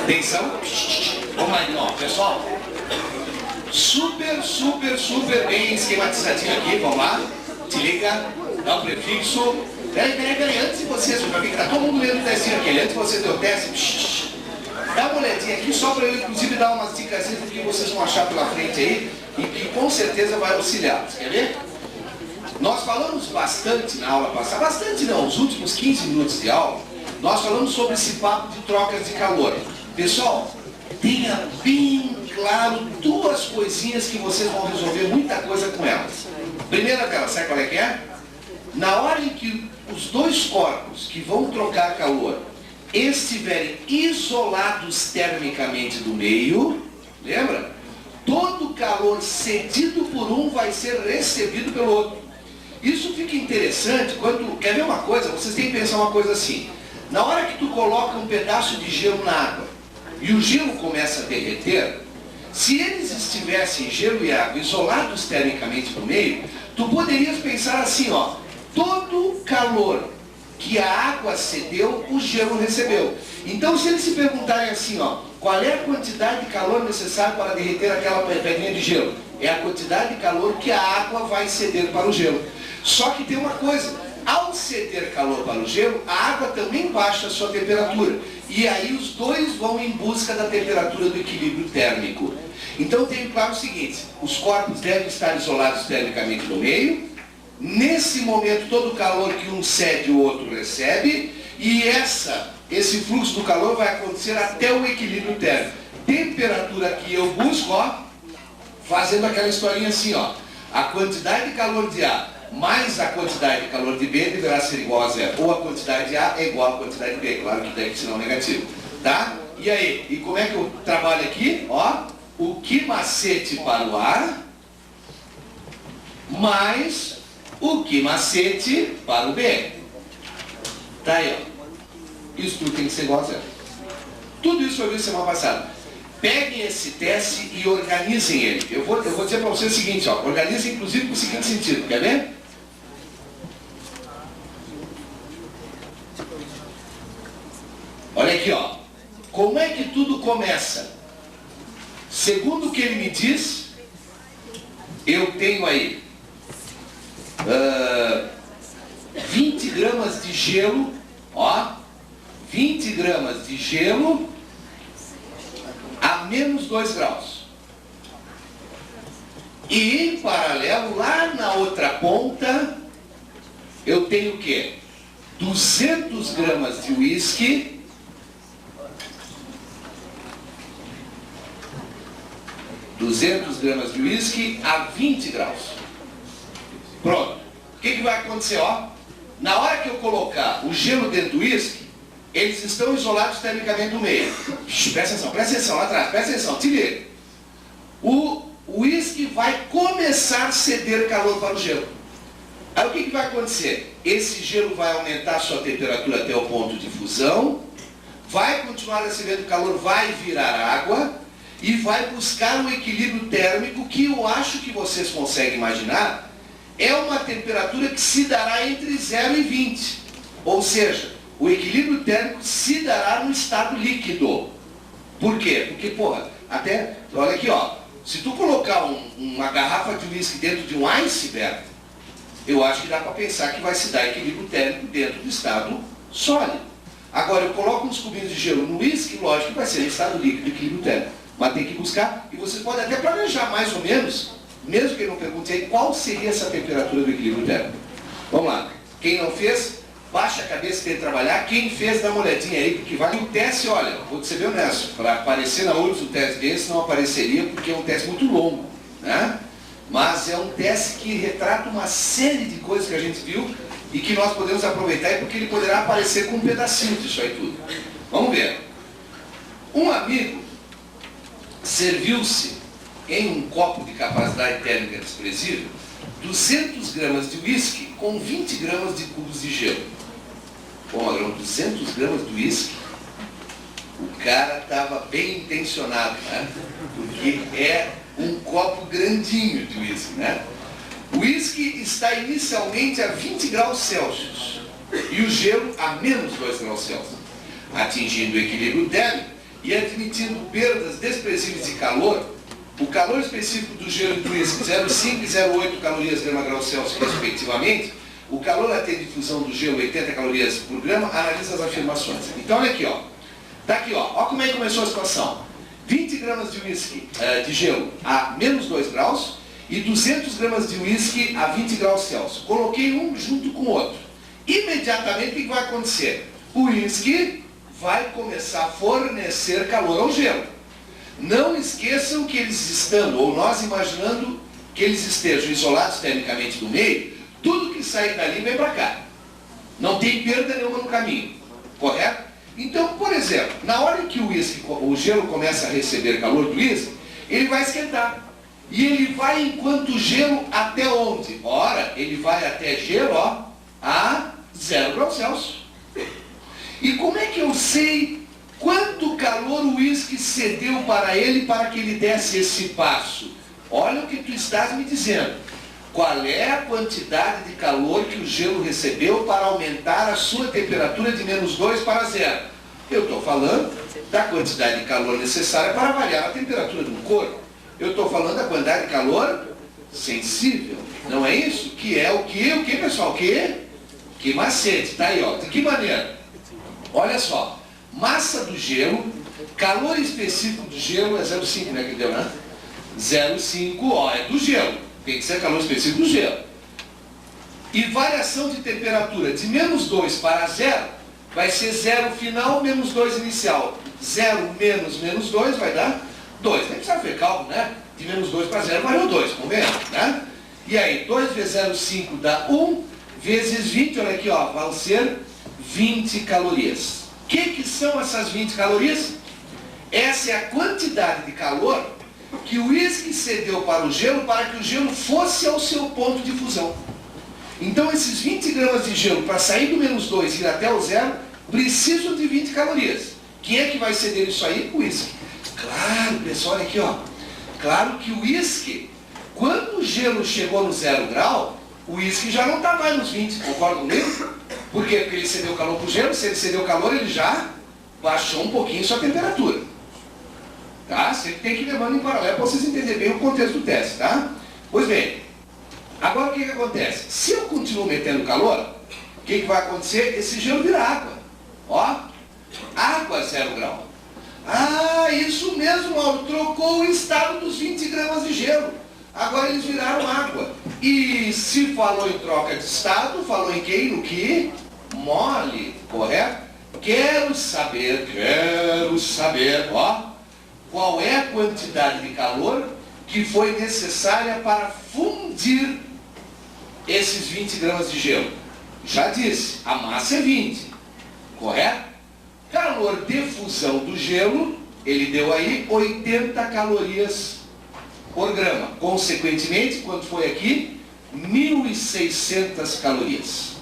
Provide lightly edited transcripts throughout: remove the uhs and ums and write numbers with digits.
Atenção. Vamos lá então, pessoal. Super bem esquematizadinho aqui, vamos lá. Se liga, dá um prefixo. Peraí, antes de vocês, para mim que tá todo mundo lendo o testinho aqui, antes de você ter o teste, dá uma olhadinha aqui, só para eu inclusive dar umas dicas do que vocês vão achar pela frente aí, e que com certeza vai auxiliar. Você quer ver? Nós falamos bastante na aula passada, bastante não, os últimos 15 minutos de aula, nós falamos sobre esse papo de trocas de calor. Pessoal, tenha bem claro duas coisinhas que vocês vão resolver muita coisa com elas. Primeira delas, sabe qual é que é? Na hora em que os dois corpos que vão trocar calor estiverem isolados termicamente do meio, lembra? Todo calor cedido por um vai ser recebido pelo outro. Isso fica interessante quando... Quer ver uma coisa? Vocês têm que pensar uma coisa assim. Na hora que tu coloca um pedaço de gelo na água e o gelo começa a derreter, se eles estivessem, gelo e água, isolados termicamente no meio, tu poderias pensar assim, ó, todo calor que a água cedeu, o gelo recebeu. Então, se eles se perguntarem assim, ó, qual é a quantidade de calor necessária para derreter aquela pedrinha de gelo? É a quantidade de calor que a água vai ceder para o gelo. Só que tem uma coisa, ao ceder calor para o gelo, a água também baixa a sua temperatura. E aí os dois vão em busca da temperatura do equilíbrio térmico. Então tenha claro o seguinte, os corpos devem estar isolados termicamente no meio. Nesse momento, todo o calor que um cede, o outro recebe. E esse fluxo do calor vai acontecer até o equilíbrio térmico. Temperatura que eu busco, ó, fazendo aquela historinha assim, ó. A quantidade de calor de A mais a quantidade de calor de B deverá ser igual a zero. Ou a quantidade de A é igual à quantidade de B. Claro que deve ser não negativo. Tá? E aí? E como é que eu trabalho aqui? Ó, o que macete para o ar mais o que macete para o B. Tá aí, ó. Isso tudo tem que ser igual a zero. Tudo isso foi visto semana passada. Peguem esse teste e organizem ele. Eu vou dizer para vocês o seguinte, ó. Organizem inclusive com o seguinte sentido. Quer ver? Olha aqui, ó. Como é que tudo começa? Segundo o que ele me diz, eu tenho aí 20 gramas de gelo, ó, 20 gramas de gelo a menos 2 graus. E em paralelo, lá na outra ponta, eu tenho o quê? 200 gramas de uísque a 20 graus. Pronto. O que vai acontecer? Ó, na hora que eu colocar o gelo dentro do uísque, eles estão isolados termicamente no meio. Presta atenção lá atrás, presta atenção, te liga. O uísque vai começar a ceder calor para o gelo. Aí o que vai acontecer? Esse gelo vai aumentar a sua temperatura até o ponto de fusão, vai continuar recebendo calor, vai virar água e vai buscar um equilíbrio térmico que eu acho que vocês conseguem imaginar. É uma temperatura que se dará entre 0 e 20. Ou seja, o equilíbrio térmico se dará no estado líquido. Por quê? Porque, porra, até, olha aqui, ó. Se tu colocar uma garrafa de uísque dentro de um iceberg, eu acho que dá para pensar que vai se dar equilíbrio térmico dentro do estado sólido. Agora, eu coloco uns cubinhos de gelo no uísque, lógico que vai ser em estado líquido, equilíbrio térmico. Mas tem que buscar, e você pode até planejar mais ou menos, mesmo que ele não pergunte aí, qual seria essa temperatura do equilíbrio térmico. Vamos lá. Quem não fez, baixa a cabeça e tenta trabalhar. Quem fez, dá uma olhadinha aí, porque vai. O teste, olha, vou ser bem honesto, para aparecer na URGS um teste desse não apareceria, porque é um teste muito longo, né? Mas é um teste que retrata uma série de coisas que a gente viu e que nós podemos aproveitar, e porque ele poderá aparecer com um pedacinho disso aí tudo. Vamos ver. Um amigo serviu-se em um copo de capacidade térmica desprezível 200 gramas de uísque com 20 gramas de cubos de gelo. Bom, 200 gramas de uísque, o cara estava bem intencionado, né? Porque é um copo grandinho de uísque, né? O uísque está inicialmente a 20 graus Celsius e o gelo a menos 2 graus Celsius. Atingindo o equilíbrio térmico, e admitindo perdas desprezíveis de calor, o calor específico do gelo e do uísque, 0,5 e 0,8 calorias grama-grau Celsius, respectivamente, o calor latente de fusão do gelo, 80 calorias por grama, analisa as afirmações. Então, olha aqui, ó. Tá aqui, ó. Olha como é que começou a situação. 20 gramas de uísque, de gelo a menos 2 graus e 200 gramas de uísque a 20 graus Celsius. Coloquei um junto com o outro. Imediatamente, o que vai acontecer? O uísque vai começar a fornecer calor ao gelo. Não esqueçam que eles estando, ou nós imaginando que eles estejam isolados termicamente do meio, tudo que sair dali vem para cá. Não tem perda nenhuma no caminho. Correto? Então, por exemplo, na hora em que o gelo começa a receber calor do uísque, ele vai esquentar. E ele vai enquanto gelo até onde? Ora, ele vai até gelo, ó, a 0 graus Celsius. E como é que eu sei quanto calor o uísque cedeu para ele para que ele desse esse passo? Olha o que tu estás me dizendo. Qual é a quantidade de calor que o gelo recebeu para aumentar a sua temperatura de menos 2 para 0? Eu estou falando da quantidade de calor necessária para variar a temperatura do corpo. Eu estou falando da quantidade de calor sensível. Não é isso? Que é o que, pessoal? Que macete. Tá aí, ó. De que maneira? Olha só. Massa do gelo, calor específico do gelo é 0,5, né? Que deu, né? 0,5, ó, é do gelo. Tem que ser calor específico do gelo. E variação de temperatura de menos 2 para 0 vai ser 0 final menos 2 inicial. 0 menos menos 2 vai dar 2. Nem precisa ver cálculo, né? De menos 2 para 0 vai dar 2, convenhamos, né? E aí, 2 vezes 0,5 dá 1, vezes 20, olha aqui, ó, vão ser 20 calorias. O que são essas 20 calorias? Essa é a quantidade de calor que o uísque cedeu para o gelo para que o gelo fosse ao seu ponto de fusão. Então esses 20 gramas de gelo para sair do menos 2 e ir até o 0 precisam de 20 calorias. Quem é que vai ceder isso aí? O uísque. Claro, pessoal, olha aqui, ó. Claro que o uísque, quando o gelo chegou no 0 grau, o uísque já não está mais nos 20, concorda comigo? Por quê? Porque ele cedeu calor para o gelo, se ele cedeu calor, ele já baixou um pouquinho sua temperatura. Tá? Sempre tem que ir levando em paralelo para vocês entenderem bem o contexto do teste, tá? Pois bem, agora o que acontece? Se eu continuo metendo calor, o que vai acontecer? Esse gelo vira água. Ó, água 0 grau. Ah, isso mesmo, Mauro, trocou o estado dos 20 gramas de gelo. Agora eles viraram água. E se falou em troca de estado, falou em quem? No que? Mole, correto? Quero saber, ó. Qual é a quantidade de calor que foi necessária para fundir esses 20 gramas de gelo? Já disse, a massa é 20, correto? Calor de fusão do gelo, ele deu aí 80 calorias por grama. Consequentemente, quanto foi aqui? 1.600 calorias.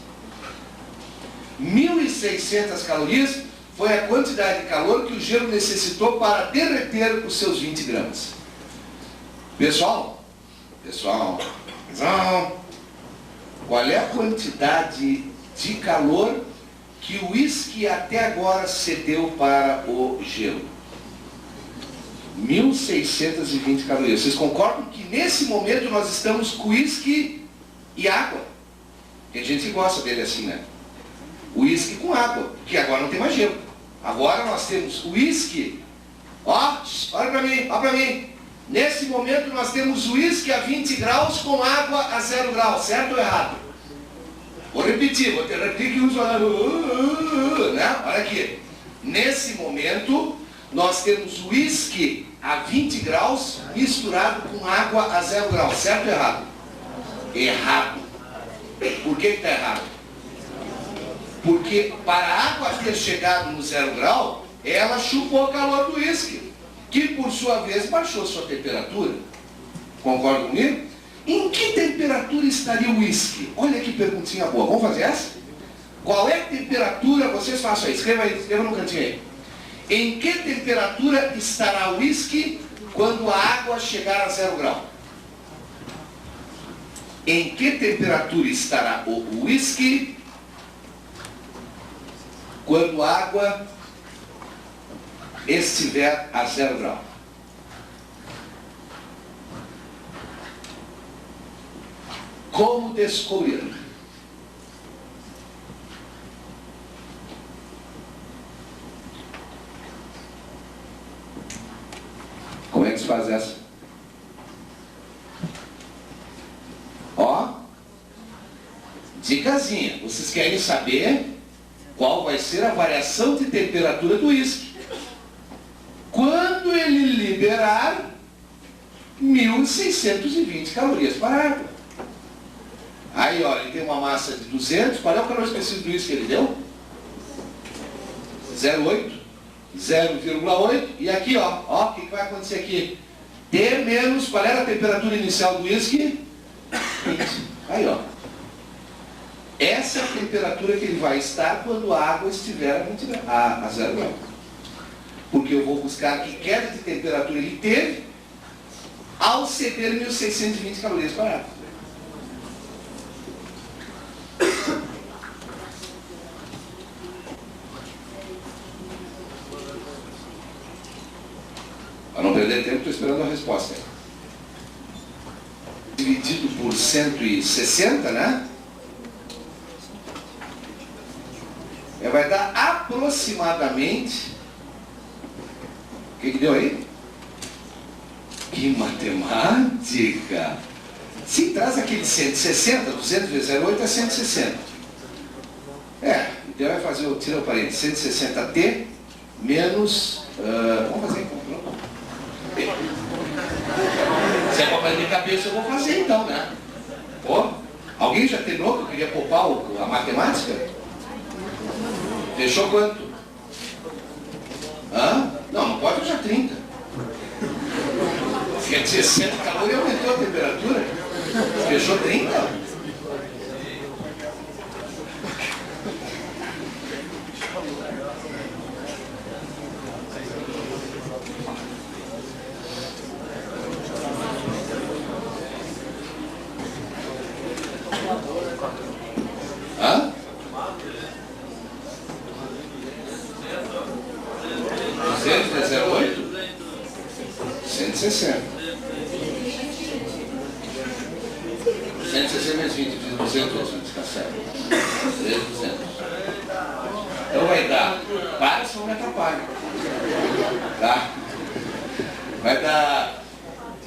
1.600 calorias foi a quantidade de calor que o gelo necessitou para derreter os seus 20 gramas. Pessoal, qual é a quantidade de calor que o uísque até agora cedeu para o gelo? 1.620 calorias. Vocês concordam que nesse momento nós estamos com uísque e água? Tem gente que gosta dele assim, né? Uísque com água, que agora não tem mais gelo. Agora nós temos uísque, ó, olha para mim. Nesse momento nós temos uísque a 20 graus com água a 0 graus, certo ou errado? Vou repetir, vou ter repetir que uso né? Olha aqui. Nesse momento nós temos uísque a 20 graus misturado com água a 0 graus, certo ou errado? Errado. Por que está errado? Porque para a água ter chegado no 0 grau, ela chupou o calor do uísque, que por sua vez baixou sua temperatura. Concorda comigo? Em que temperatura estaria o uísque? Olha que perguntinha boa. Vamos fazer essa? Qual é a temperatura? Vocês façam aí, escreva no cantinho aí. Em que temperatura estará o uísque quando a água chegar a 0 grau? Em que temperatura estará o uísque quando a água estiver a 0 grau. Como descobrir? Como é que se faz essa? Ó, dicasinha. Vocês querem saber qual vai ser a variação de temperatura do uísque quando ele liberar 1.620 calorias para a água. Aí, ó, ele tem uma massa de 200. Qual é o calor específico do uísque que ele deu? 0,8. 0,8. E aqui, ó, o que vai acontecer aqui? T menos, qual era a temperatura inicial do uísque? 20. Aí, ó. Essa é a temperatura que ele vai estar quando a água estiver a 0 grau. Porque eu vou buscar que queda de temperatura ele teve ao ceder 1.620 calorias para a água. Para não perder tempo, estou esperando a resposta. Dividido por 160, né? Vai dar aproximadamente... O que deu aí? Que matemática! Sim, traz aquele 160, 200 vezes 0,8 é 160. Então vai fazer o tira o parênteses, 160T menos... vamos fazer então. Se é para fazer de cabeça, eu vou fazer então, né? Alguém já terminou que eu queria poupar a matemática? Fechou quanto? Não pode fechar 30. Quer dizer, 100 calores e aumentou a temperatura. Fechou 30? Hã? 208? 160. 160 menos 20, 200, fica certo. 200. Então vai dar, para, senão me atrapalha. Tá? Vai dar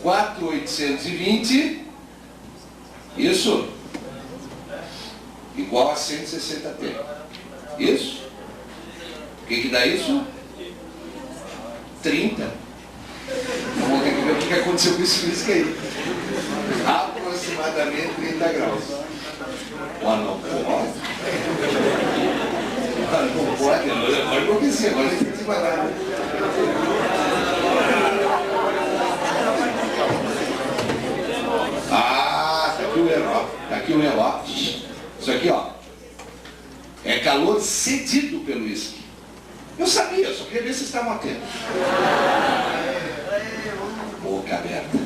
4.820, isso, igual a 160T. Isso? O que dá isso? 30. Vamos ter que ver o que aconteceu com esse físico aí. Aproximadamente 30 graus. Não pode. Não pode. Olha o que sim, agora a gente tem que se guardar. Tá aqui o erro, ó. Tá aqui o erro, ó. Isso aqui, ó. É calor cedido pelo uísque. Eu sabia, só queria ver se vocês estavam atentos. Boca aberta.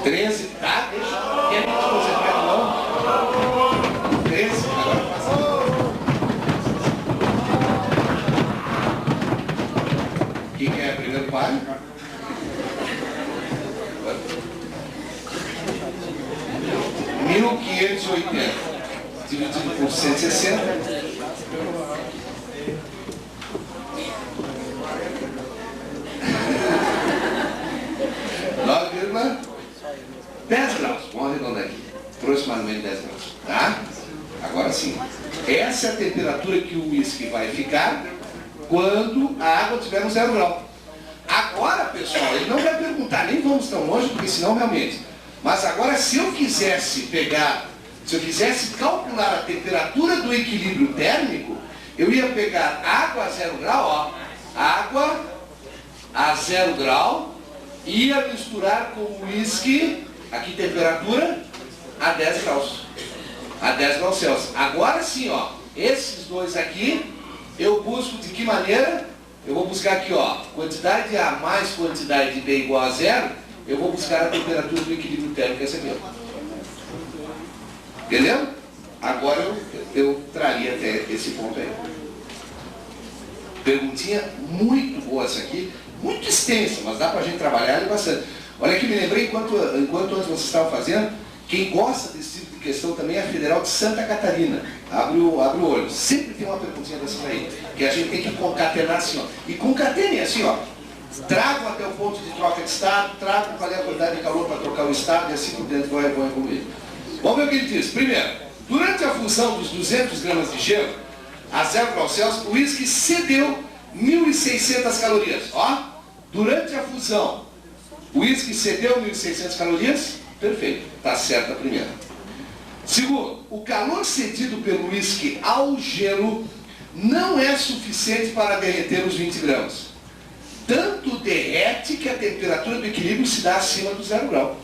13, tá? Deixa. Quer me concentrar não? 13, agora passa. Quem quer primeiro par? 1.580 dividido por 160. Vamos arredondar aqui, aproximadamente 10 graus, tá? Agora sim, essa é a temperatura que o uísque vai ficar quando a água estiver no 0 grau. Agora, pessoal, ele não vai perguntar, nem vamos tão longe, porque senão realmente. Mas agora, se eu quisesse calcular a temperatura do equilíbrio térmico, eu ia pegar água a 0 grau, ó, água a 0 grau, ia misturar com o uísque. Aqui temperatura a 10 graus. A 10 graus Celsius. Agora sim, ó. Esses dois aqui, eu busco de que maneira? Eu vou buscar aqui, ó. Quantidade A mais quantidade de B igual a 0. Eu vou buscar a temperatura do equilíbrio térmico, essa aqui, ó. Entendeu? Agora eu traria até esse ponto aí. Perguntinha muito boa essa aqui, muito extensa, mas dá pra gente trabalhar ali bastante. Olha aqui, me lembrei, enquanto antes vocês estavam fazendo, quem gosta desse tipo de questão também é a Federal de Santa Catarina. Abre o olho. Sempre tem uma perguntinha dessas aí, que a gente tem que concatenar assim, ó. E concatene assim, ó. Trago até o ponto de troca de estado, trago qual é a quantidade de calor para trocar o estado e assim por dentro vão evoluir. Vamos ver o que ele diz. Primeiro, durante a fusão dos 200 gramas de gelo a 0 graus Celsius, o uísque cedeu 1.600 calorias. Ó, durante a fusão, o uísque cedeu 1.600 calorias? Perfeito, está certa a primeira. Segundo, o calor cedido pelo uísque ao gelo não é suficiente para derreter os 20 gramas. Tanto derrete que a temperatura do equilíbrio se dá acima do 0 grau.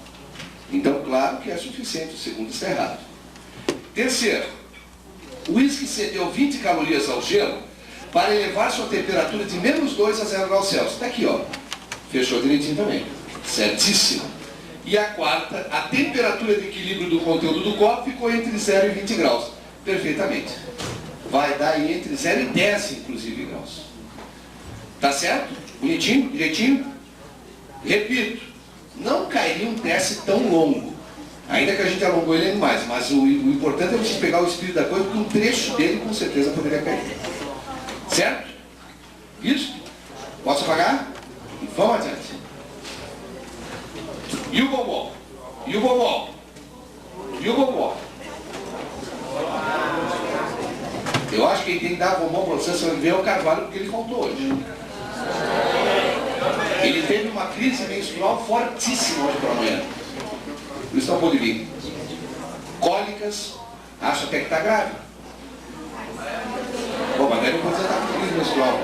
Então, claro que é suficiente, o segundo está errado. Terceiro, o uísque cedeu 20 calorias ao gelo para elevar sua temperatura de -2 a 0 graus Celsius. Está aqui, ó. Fechou direitinho também. Certíssimo. E a quarta, a temperatura de equilíbrio do conteúdo do copo ficou entre 0 e 20 graus. Perfeitamente. Vai dar aí entre 0 e 10, inclusive, graus. Tá certo? Bonitinho? Direitinho? Repito, não cairia um teste tão longo. Ainda que a gente alongou ele mais, mas o importante é você pegar o espírito da coisa, porque um trecho dele com certeza poderia cair. Certo? Isso? Posso apagar? Vamos adiante. E o bombom? E o bombom? E o bombom? Eu acho que quem tem que dar bombom para você ver é o Carvalho, porque ele faltou hoje. Ele teve uma crise menstrual fortíssima hoje pela manhã. Por isso não pôde vir. Cólicas, acha até que está grávida. Bom, mas daí não pode estar com crise menstrual.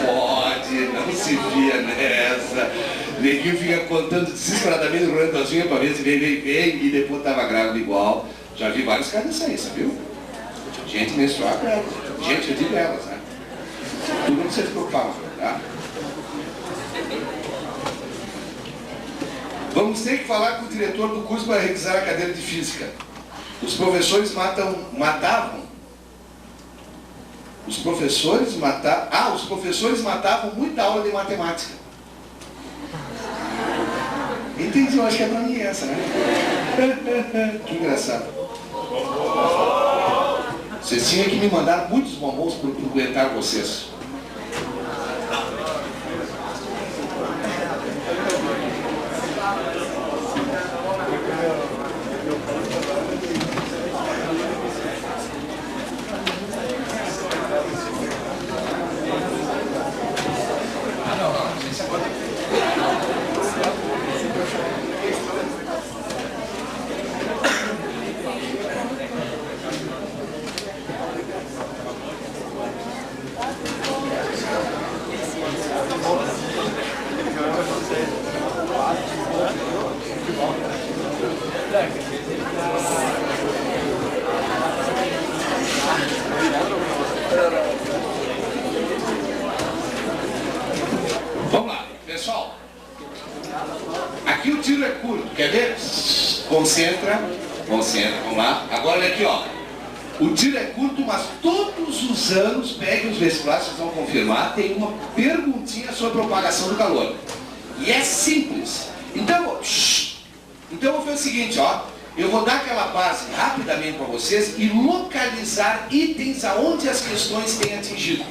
Pode, não se via nessa. O neguinho fica contando desesperadamente o rolê das unhas para ver se vem, e depois estava grávida igual. Já vi vários casos dessa aí, sabe? Gente menstrual grávida. Gente, eu digo elas, né? Tudo não se preocupar, tá? Vamos ter que falar com o diretor do curso para revisar a cadeira de física. Os professores matavam. Os professores matavam muita aula de matemática. Entendi, eu acho que é pra mim essa, né? Que engraçado. Vocês tinham que me mandar muitos bombons para aguentar vocês. Vamos lá, pessoal. Aqui o tiro é curto, quer ver? Concentra, vamos lá. Agora olha aqui, ó. O tiro é curto, mas todos os anos, peguem os vestibulares, vocês vão confirmar, tem uma perguntinha sobre propagação do calor. E é simples. Então eu vou fazer o seguinte, ó. Eu vou dar aquela base rapidamente para vocês e localizar itens aonde as questões têm atingido.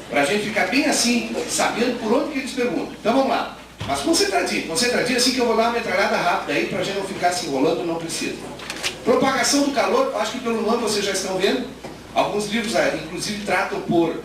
Para a gente ficar bem assim, sabendo por onde que eles perguntam. Então vamos lá. Mas concentradinho assim que eu vou dar uma metralhada rápida aí, para a gente não ficar se enrolando, não precisa. Propagação do calor, acho que pelo nome vocês já estão vendo. Alguns livros, inclusive, tratam por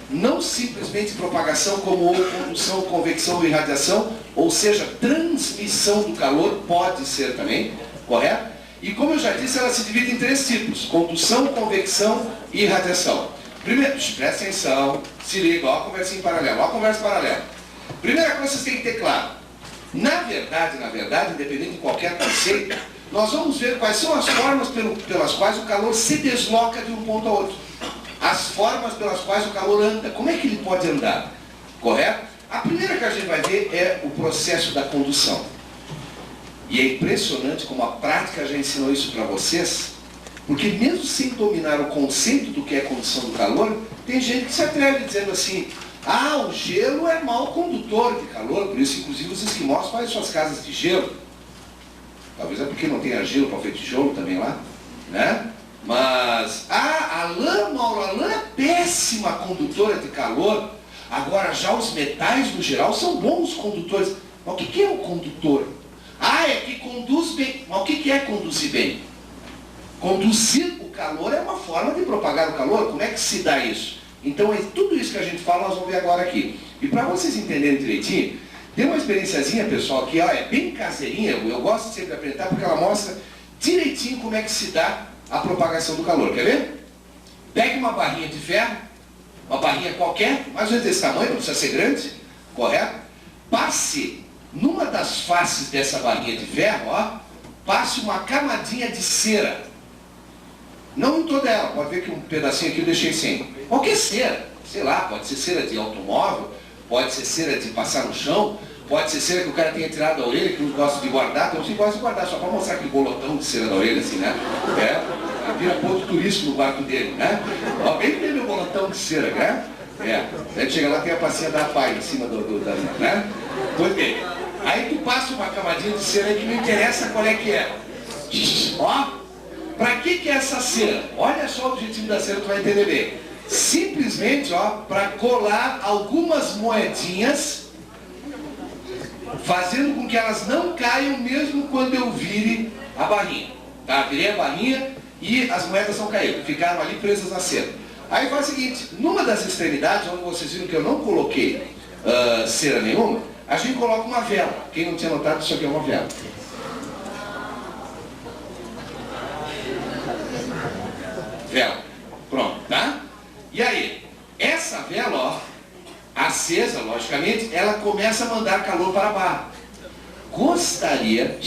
não simplesmente propagação, como condução, convecção e radiação, ou seja, transmissão do calor, pode ser também, correto? E como eu já disse, ela se divide em 3 tipos: condução, convecção e radiação. Primeiro, presta atenção, se liga, ó a conversa em paralelo, ó a conversa paralela. Primeira coisa que vocês têm que ter claro: na verdade, independente de qualquer conceito, nós vamos ver quais são as formas pelas quais o calor se desloca de um ponto a outro. As formas pelas quais o calor anda, como é que ele pode andar, correto? A primeira que a gente vai ver é o processo da condução. E é impressionante como a prática já ensinou isso para vocês, Porque mesmo sem dominar o conceito do que é condução do calor, tem gente que se atreve dizendo assim, ah, o gelo é mau condutor de calor, por isso inclusive os esquimós fazem suas casas de gelo. Talvez é porque não tenha gelo para fazer tijolo também lá, né? Mas, a lã, Mauro, a lã é péssima condutora de calor. Agora já os metais no geral são bons condutores. Mas o que é um condutor? Ah, é que conduz bem. Mas o que é conduzir bem? Conduzir o calor é uma forma de propagar o calor. Como é que se dá isso? Então, tudo isso que a gente fala, nós vamos ver agora aqui. E para vocês entenderem direitinho, tem uma experiênciazinha, pessoal, que ó, é bem caseirinha. Eu gosto sempre de apresentar porque ela mostra direitinho como é que se dá a propagação do calor. Quer ver? Pegue uma barrinha de ferro, uma barrinha qualquer, mais ou menos desse tamanho, não precisa ser grande, correto? Passe numa das faces dessa barrinha de ferro, ó, passe uma camadinha de cera. Não em toda ela, pode ver que um pedacinho aqui eu deixei sem. Qualquer cera, sei lá, pode ser cera de automóvel, pode ser cera de passar no chão, pode ser cera que o cara tenha tirado da orelha, que não gosta de guardar, então você gosta de guardar, só para mostrar aquele bolotão de cera da orelha, assim, né? Vira ponto turístico no quarto dele, né? Ó, bem que tem meu bolotão de cera, né? Aí chega lá, tem a passinha da pai em cima da né? Pois bem, aí tu passa uma camadinha de cera aí que não interessa qual é que é. Ó, para que é essa cera? Olha só o objetivo da cera, tu vai entender bem. Simplesmente, ó, para colar algumas moedinhas, fazendo com que elas não caiam mesmo quando eu vire a barrinha. Tá? Virei a barrinha e as moedas não caíram, ficaram ali presas na cera. Aí faz o seguinte, numa das extremidades, onde vocês viram que eu não coloquei cera nenhuma, a gente coloca uma vela. Quem não tinha notado, isso aqui é uma vela. Vela. Pronto, tá? E aí, essa vela, ó, acesa, logicamente, ela começa a mandar calor para a barra. Gostaria,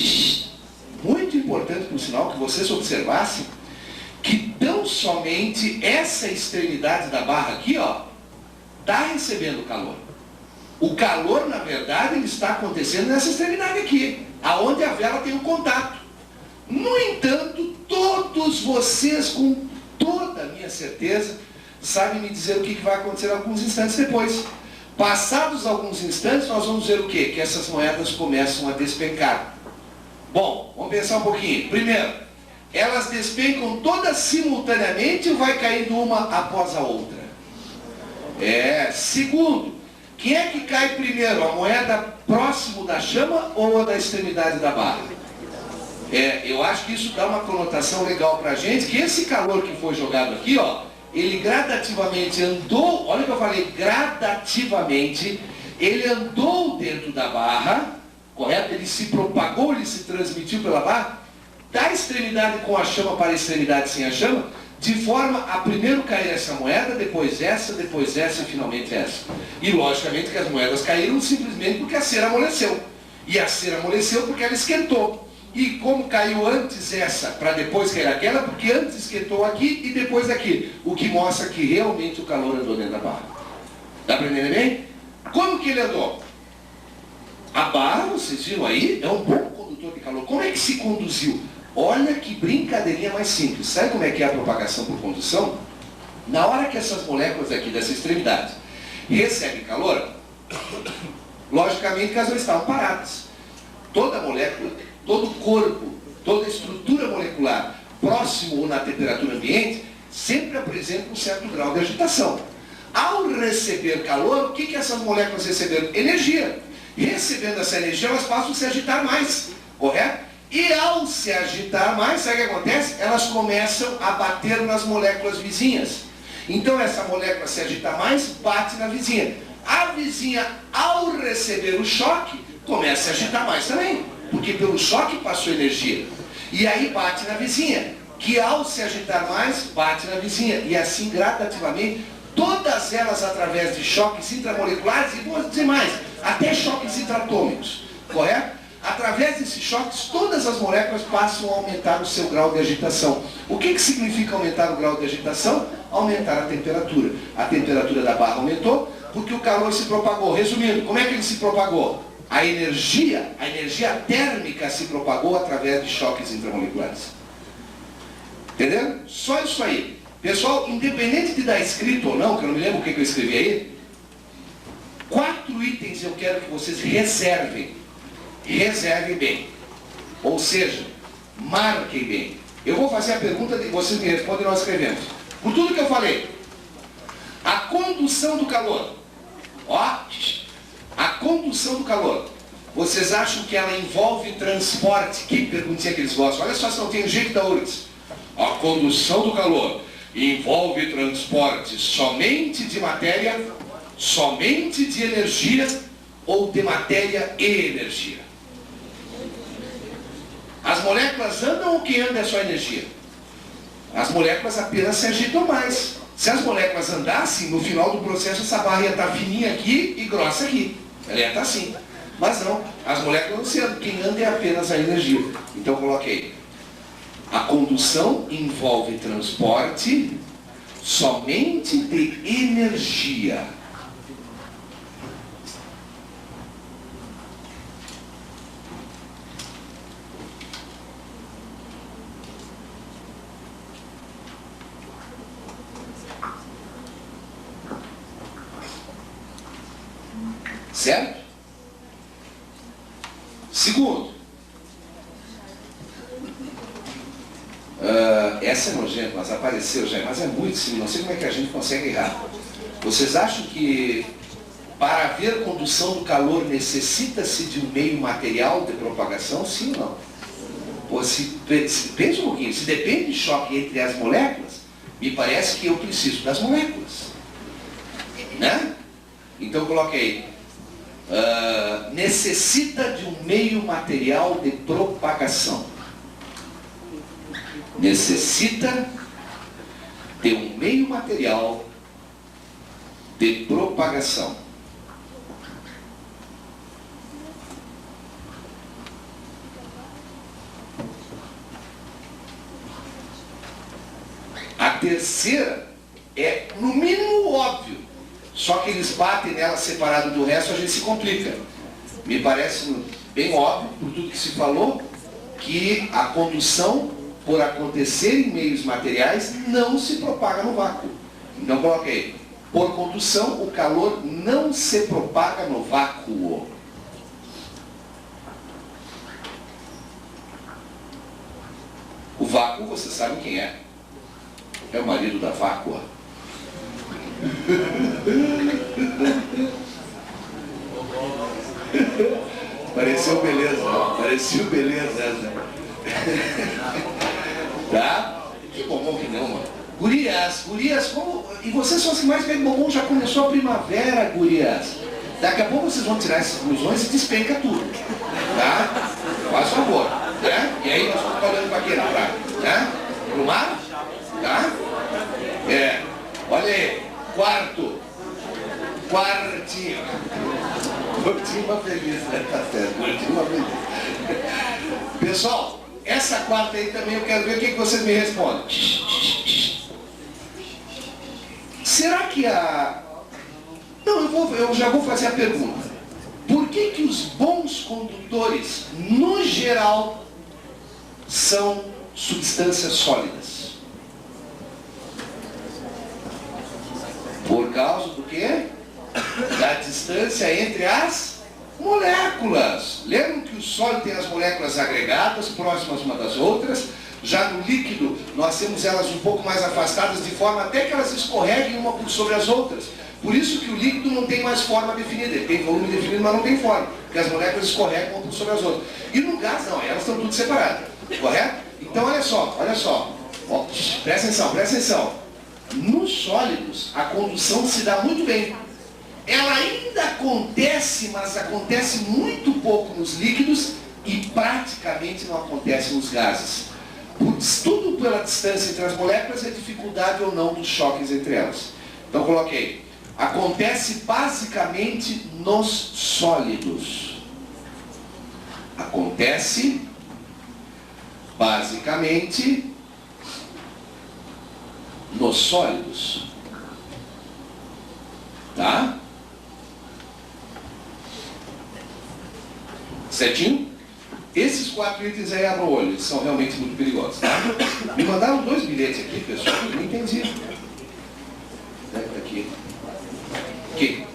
muito importante por sinal, que vocês observassem que tão somente essa extremidade da barra aqui, ó, está recebendo calor. O calor, na verdade, ele está acontecendo nessa extremidade aqui, aonde a vela tem um contato. No entanto, todos vocês, com toda a minha certeza, sabem me dizer o que vai acontecer alguns instantes depois. Passados alguns instantes, nós vamos ver o quê? Que essas moedas começam a despencar. Bom, vamos pensar um pouquinho. Primeiro, elas despencam todas simultaneamente ou vai caindo uma após a outra? Segundo, quem é que cai primeiro? A moeda próximo da chama ou a da extremidade da barra? Eu acho que isso dá uma conotação legal pra gente, que esse calor que foi jogado aqui, ó, ele gradativamente andou, olha o que eu falei, gradativamente, ele andou dentro da barra, correto? Ele se propagou, ele se transmitiu pela barra, da extremidade com a chama para a extremidade sem a chama, de forma a primeiro cair essa moeda, depois essa e finalmente essa. E logicamente que as moedas caíram simplesmente porque a cera amoleceu. E a cera amoleceu porque ela esquentou. E como caiu antes essa, para depois cair aquela, porque antes esquentou aqui e depois aqui. O que mostra que realmente o calor andou dentro da barra. Dá para entender bem? Como que ele andou? A barra, vocês viram aí, é um bom condutor de calor. Como é que se conduziu? Olha que brincadeirinha mais simples. Sabe como é que é a propagação por condução? Na hora que essas moléculas aqui dessa extremidade recebem calor, logicamente que elas não estavam paradas. Toda molécula, todo corpo, toda estrutura molecular próximo ou na temperatura ambiente, sempre apresenta um certo grau de agitação. Ao receber calor, o que essas moléculas receberam? Energia. Recebendo essa energia, elas passam a se agitar mais, correto? E ao se agitar mais, sabe o que acontece? Elas começam a bater nas moléculas vizinhas. Então essa molécula se agita mais, bate na vizinha. A vizinha, ao receber o choque, começa a agitar mais também, porque pelo choque passou energia. E aí bate na vizinha, que ao se agitar mais, bate na vizinha. E assim gradativamente, todas elas através de choques intramoleculares, e vou dizer mais, até choques intratômicos, correto? Através desses choques, todas as moléculas passam a aumentar o seu grau de agitação. O que significa aumentar o grau de agitação? Aumentar a temperatura. A temperatura da barra aumentou porque o calor se propagou. Resumindo, como é que ele se propagou? A energia térmica se propagou através de choques intramoleculares. Entendeu? Só isso aí. Pessoal, independente de dar escrito ou não, que eu não me lembro o que eu escrevi aí, 4 itens eu quero que vocês reservem. Reservem bem. Ou seja, marquem bem. Eu vou fazer a pergunta e vocês me respondem e nós escrevemos. Por tudo que eu falei, a condução do calor. Ó, a condução do calor. Vocês acham que ela envolve transporte? Que perguntinha que eles gostam. Olha só se não tem jeito da URGS. A condução do calor envolve transporte somente de matéria, somente de energia ou de matéria e energia? As moléculas andam ou quem anda é só energia? As moléculas apenas se agitam mais. Se as moléculas andassem, no final do processo essa barra ia estar fininha aqui e grossa aqui. Ela ia estar assim. Mas não, as moléculas não se andam. Quem anda é apenas a energia. Então coloquei. A condução envolve transporte somente de energia. Certo? Segundo, essa é nojenta, mas apareceu já, mas é muito simples, não sei como é que a gente consegue errar. Vocês acham que para haver condução do calor necessita-se de um meio material de propagação? Sim ou não? Pô, pensa um pouquinho, se depende de choque entre as moléculas, me parece que eu preciso das moléculas. Né? Então eu coloquei. Necessita de um meio material de propagação. Necessita de um meio material de propagação. A terceira é, no mínimo, óbvio. Só que eles batem nela separado do resto, a gente se complica. Me parece bem óbvio, por tudo que se falou, que a condução, por acontecer em meios materiais, não se propaga no vácuo. Então coloquei, por condução, o calor não se propaga no vácuo. O vácuo, vocês sabem quem é? É o marido da vácua. Pareceu beleza, não? Pareceu beleza essa. Tá? Que bombom que não, mano. Gurias, como... E vocês são as que mais bebem bombom, já começou a primavera, gurias. Daqui a pouco vocês vão tirar essas blusões e despenca tudo. Tá? Faz favor. Né? E aí nós vamos ficar olhando para quê na praia? Né? Pro mar? Tá? Olha aí. Quartinho. Curtinho feliz, né? Tá certo. Curtinho feliz. Pessoal, essa quarta aí também eu quero ver o que vocês me respondem. Será que a... Não, eu já vou fazer a pergunta. Por que os bons condutores, no geral, são substâncias sólidas? Por causa do quê? Da distância entre as moléculas. Lembram que o sólido tem as moléculas agregadas, próximas umas das outras? Já no líquido, nós temos elas um pouco mais afastadas, de forma até que elas escorreguem uma por sobre as outras. Por isso que o líquido não tem mais forma definida. Ele tem volume definido, mas não tem forma. Porque as moléculas escorregam uma por sobre as outras. E no gás, não. Elas estão tudo separadas. Correto? Então, olha só. Ó, presta atenção. Nos sólidos, a condução se dá muito bem. Ela ainda acontece, mas acontece muito pouco nos líquidos e praticamente não acontece nos gases. Tudo pela distância entre as moléculas e a dificuldade ou não dos choques entre elas. Então coloquei, acontece basicamente nos sólidos. Acontece basicamente nos sólidos. Tá? Certinho? Esses 4 itens aí abram o olho, eles são realmente muito perigosos, tá? Me mandaram 2 bilhetes aqui, pessoal, eu não entendi. Aqui. Aqui.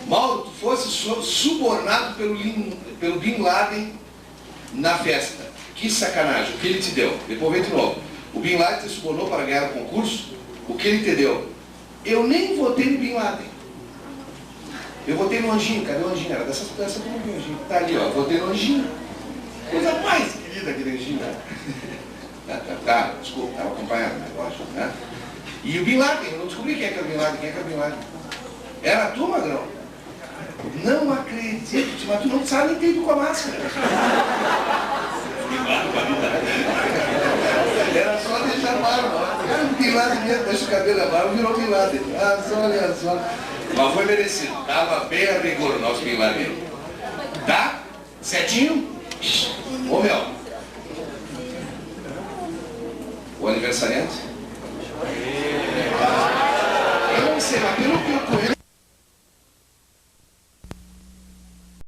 Mauro, tu fosse subornado pelo Bin Laden na festa. Que sacanagem, o que ele te deu? Depois vem de novo. O Bin Laden te subornou para ganhar o concurso? O que ele te deu? Eu nem votei no Bin Laden. Eu votei no Anjinho. Cadê o Anjinho? Era dessa turma do Anjinho. Tá ali, ó. Votei no Anjinho. Coisa mais querida aquele Anjinho, né? Tá, desculpa, estava acompanhando, né? Lógico, né? E o Bin Laden, eu não descobri quem é que era o Bin Laden. Quem é que era o Bin Laden? Era tu, Magrão? Não acredito, mas tu não sabe nem ter ido com a máscara. Era só deixar a barba. Era um Bin Laden mesmo, deixa o cabelo a barba, virou Bin Laden. Ah, só, olha só. Mas foi merecido, estava bem a rigor o nosso Bin Laden. Tá? Certinho? Ô meu. O aniversariante? Eu não sei, mas pelo que eu conheço,